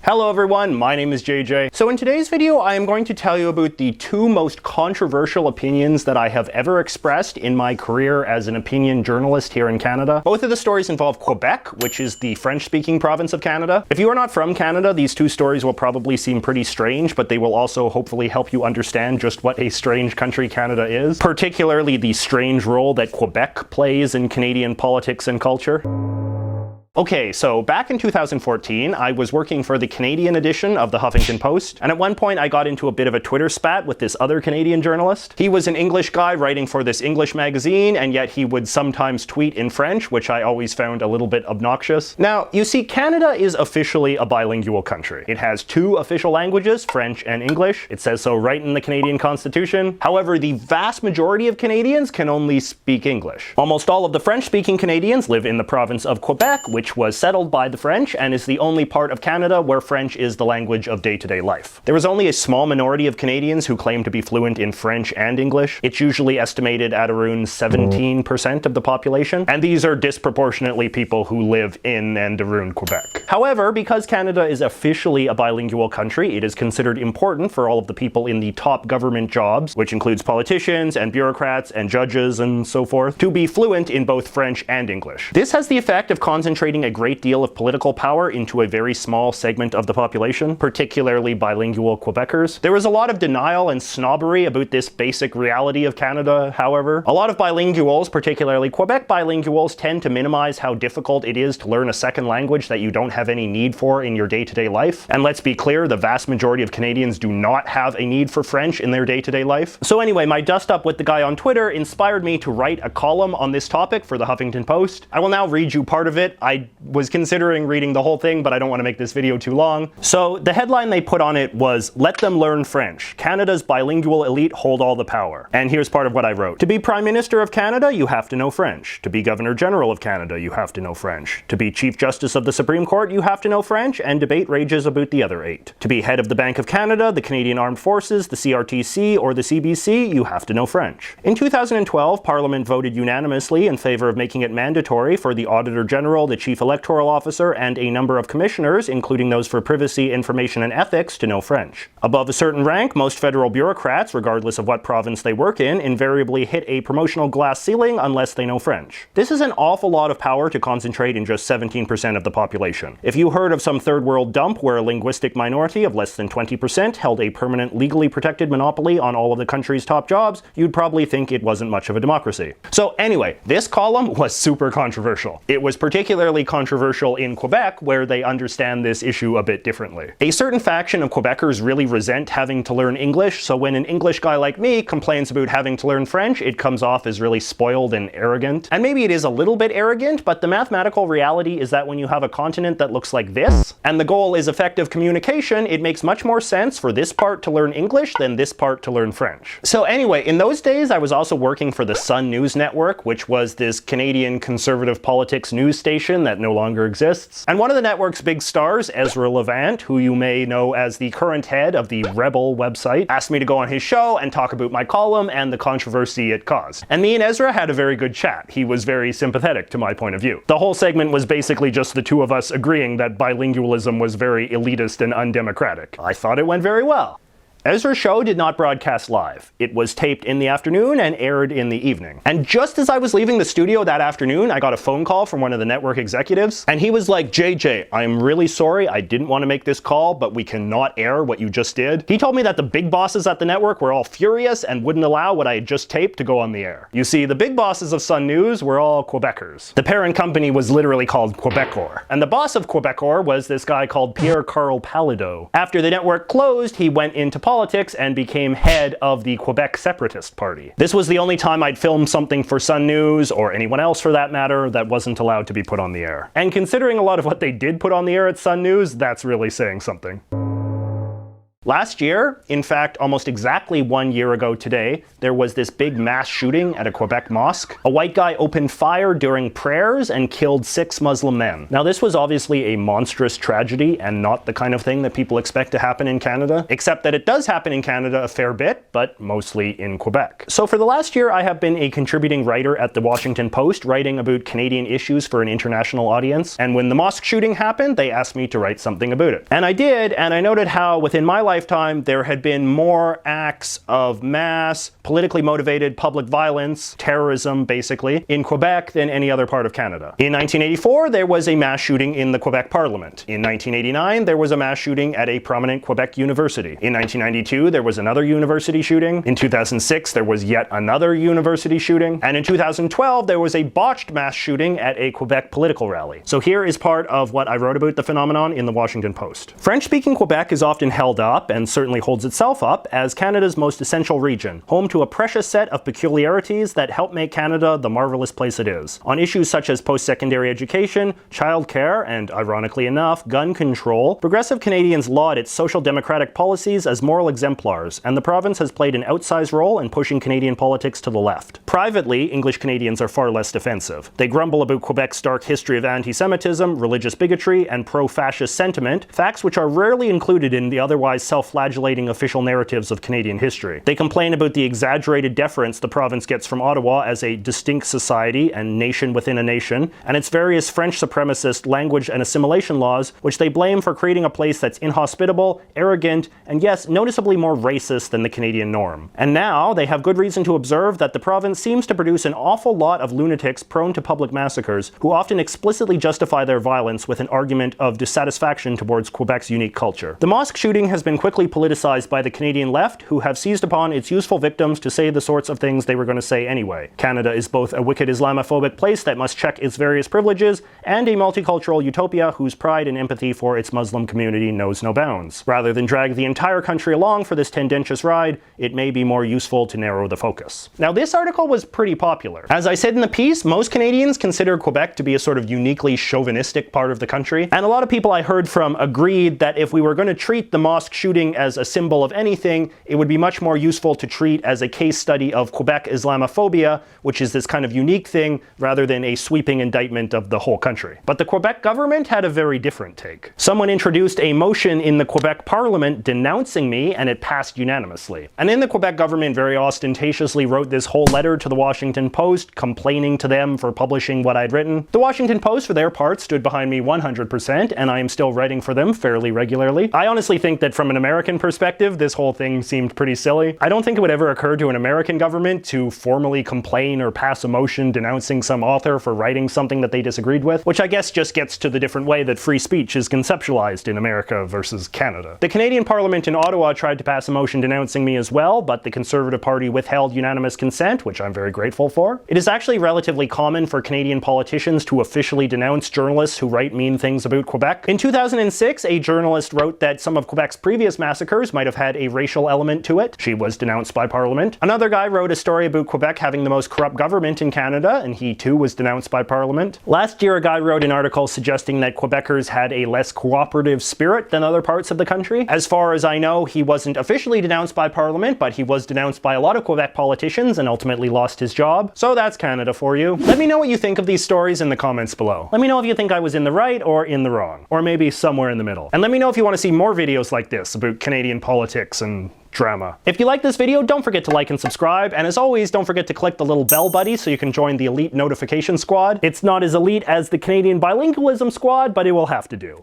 Hello everyone, my name is JJ. So in today's video, I am going to tell you about the two most controversial opinions that I have ever expressed in my career as an opinion journalist here in Canada. Both of the stories involve Quebec, which is the French-speaking province of Canada. If you are not from Canada, these two stories will probably seem pretty strange, but they will also hopefully help you understand just what a strange country Canada is, particularly the strange role that Quebec plays in Canadian politics and culture. Okay, so back in 2014, I was working for the Canadian edition of the Huffington Post, and at one point I got into a bit of a Twitter spat with this other Canadian journalist. He was an English guy writing for this English magazine, and yet he would sometimes tweet in French, which I always found a little bit obnoxious. Now, you see, Canada is officially a bilingual country. It has two official languages, French and English. It says so right in the Canadian Constitution. However, the vast majority of Canadians can only speak English. Almost all of the French-speaking Canadians live in the province of Quebec, which was settled by the French and is the only part of Canada where French is the language of day-to-day life. There is only a small minority of Canadians who claim to be fluent in French and English. It's usually estimated at around 17% of the population, and these are disproportionately people who live in and around Quebec. However, because Canada is officially a bilingual country, it is considered important for all of the people in the top government jobs, which includes politicians and bureaucrats and judges and so forth, to be fluent in both French and English. This has the effect of concentrating a great deal of political power into a very small segment of the population, particularly bilingual Quebecers. There is a lot of denial and snobbery about this basic reality of Canada, however. A lot of bilinguals, particularly Quebec bilinguals, tend to minimize how difficult it is to learn a second language that you don't have any need for in your day-to-day life. And let's be clear, the vast majority of Canadians do not have a need for French in their day-to-day life. So anyway, my dust-up with the guy on Twitter inspired me to write a column on this topic for the Huffington Post. I will now read you part of it. I was considering reading the whole thing, but I don't want to make this video too long. So the headline they put on it was, "Let them learn French. Canada's bilingual elite hold all the power." And here's part of what I wrote. To be Prime Minister of Canada, you have to know French. To be Governor General of Canada, you have to know French. To be Chief Justice of the Supreme Court, you have to know French, and debate rages about the other 8. To be head of the Bank of Canada, the Canadian Armed Forces, the CRTC, or the CBC, you have to know French. In 2012, Parliament voted unanimously in favor of making it mandatory for the Auditor General, the Chief Electoral Officer, and a number of commissioners, including those for privacy, information, and ethics, to know French. Above a certain rank, most federal bureaucrats, regardless of what province they work in, invariably hit a promotional glass ceiling unless they know French. This is an awful lot of power to concentrate in just 17% of the population. If you heard of some third world dump where a linguistic minority of less than 20% held a permanent legally protected monopoly on all of the country's top jobs, you'd probably think it wasn't much of a democracy. So anyway, this column was super controversial. It was particularly controversial in Quebec, where they understand this issue a bit differently. A certain faction of Quebecers really resent having to learn English, so when an English guy like me complains about having to learn French, it comes off as really spoiled and arrogant. And maybe it is a little bit arrogant, but the mathematical reality is that when you have a continent that looks like this, and the goal is effective communication, it makes much more sense for this part to learn English than this part to learn French. So anyway, in those days I was also working for the Sun News Network, which was this Canadian conservative politics news station that no longer exists. And one of the network's big stars, Ezra Levant, who you may know as the current head of the Rebel website, asked me to go on his show and talk about my column and the controversy it caused. And me and Ezra had a very good chat. He was very sympathetic to my point of view. The whole segment was basically just the two of us agreeing that bilingualism was very elitist and undemocratic. I thought it went very well. Ezra's show did not broadcast live. It was taped in the afternoon and aired in the evening. And just as I was leaving the studio that afternoon, I got a phone call from one of the network executives, and he was like, "JJ, I'm really sorry, I didn't want to make this call, but we cannot air what you just did." He told me that the big bosses at the network were all furious and wouldn't allow what I had just taped to go on the air. You see, the big bosses of Sun News were all Quebecers. The parent company was literally called Quebecor, and the boss of Quebecor was this guy called Pierre-Carl Palideau. After the network closed, he went into politics and became head of the Quebec Separatist Party. This was the only time I'd filmed something for Sun News, or anyone else for that matter, that wasn't allowed to be put on the air. And considering a lot of what they did put on the air at Sun News, that's really saying something. Last year, in fact almost exactly 1 year ago today, there was this big mass shooting at a Quebec mosque. A white guy opened fire during prayers and killed 6 Muslim men. Now this was obviously a monstrous tragedy and not the kind of thing that people expect to happen in Canada, except that it does happen in Canada a fair bit, but mostly in Quebec. So for the last year I have been a contributing writer at the Washington Post, writing about Canadian issues for an international audience, and when the mosque shooting happened, they asked me to write something about it. And I did, and I noted how within my lifetime there had been more acts of mass, politically motivated public violence, terrorism basically, in Quebec than any other part of Canada. In 1984 there was a mass shooting in the Quebec Parliament. In 1989 there was a mass shooting at a prominent Quebec university. In 1992 there was another university shooting. In 2006 there was yet another university shooting. And in 2012 there was a botched mass shooting at a Quebec political rally. So here is part of what I wrote about the phenomenon in the Washington Post. French-speaking Quebec is often held up, and certainly holds itself up, as Canada's most essential region, home to a precious set of peculiarities that help make Canada the marvelous place it is. On issues such as post-secondary education, childcare, and ironically enough, gun control, progressive Canadians laud its social democratic policies as moral exemplars, and the province has played an outsized role in pushing Canadian politics to the left. Privately, English Canadians are far less defensive. They grumble about Quebec's dark history of anti-Semitism, religious bigotry, and pro-fascist sentiment, facts which are rarely included in the otherwise self-flagellating official narratives of Canadian history. They complain about the exaggerated deference the province gets from Ottawa as a distinct society and nation within a nation, and its various French supremacist language and assimilation laws, which they blame for creating a place that's inhospitable, arrogant, and yes, noticeably more racist than the Canadian norm. And now, they have good reason to observe that the province seems to produce an awful lot of lunatics prone to public massacres, who often explicitly justify their violence with an argument of dissatisfaction towards Quebec's unique culture. The mosque shooting has been quickly politicized by the Canadian left, who have seized upon its useful victims to say the sorts of things they were going to say anyway. Canada is both a wicked Islamophobic place that must check its various privileges, and a multicultural utopia whose pride and empathy for its Muslim community knows no bounds. Rather than drag the entire country along for this tendentious ride, it may be more useful to narrow the focus. Now this article was pretty popular. As I said in the piece, most Canadians consider Quebec to be a sort of uniquely chauvinistic part of the country, and a lot of people I heard from agreed that if we were going to treat the mosque shooting as a symbol of anything, it would be much more useful to treat as a case study of Quebec Islamophobia, which is this kind of unique thing, rather than a sweeping indictment of the whole country. But the Quebec government had a very different take. Someone introduced a motion in the Quebec Parliament denouncing me, and it passed unanimously. And then the Quebec government very ostentatiously wrote this whole letter to the Washington Post, complaining to them for publishing what I'd written. The Washington Post, for their part, stood behind me 100%, and I am still writing for them fairly regularly. I honestly think that from an American perspective, this whole thing seemed pretty silly. I don't think it would ever occur to an American government to formally complain or pass a motion denouncing some author for writing something that they disagreed with, which I guess just gets to the different way that free speech is conceptualized in America versus Canada. The Canadian Parliament in Ottawa tried to pass a motion denouncing me as well, but the Conservative Party withheld unanimous consent, which I'm very grateful for. It is actually relatively common for Canadian politicians to officially denounce journalists who write mean things about Quebec. In 2006, a journalist wrote that some of Quebec's previous massacres might have had a racial element to it. She was denounced by Parliament. Another guy wrote a story about Quebec having the most corrupt government in Canada, and he too was denounced by Parliament. Last year, a guy wrote an article suggesting that Quebecers had a less cooperative spirit than other parts of the country. As far as I know, he wasn't officially denounced by Parliament, but he was denounced by a lot of Quebec politicians and ultimately lost his job. So that's Canada for you. Let me know what you think of these stories in the comments below. Let me know if you think I was in the right or in the wrong, or maybe somewhere in the middle. And let me know if you want to see more videos like this about Canadian politics and drama. If you like this video, don't forget to like and subscribe, and as always, don't forget to click the little bell buddy so you can join the elite notification squad. It's not as elite as the Canadian bilingualism squad, but it will have to do.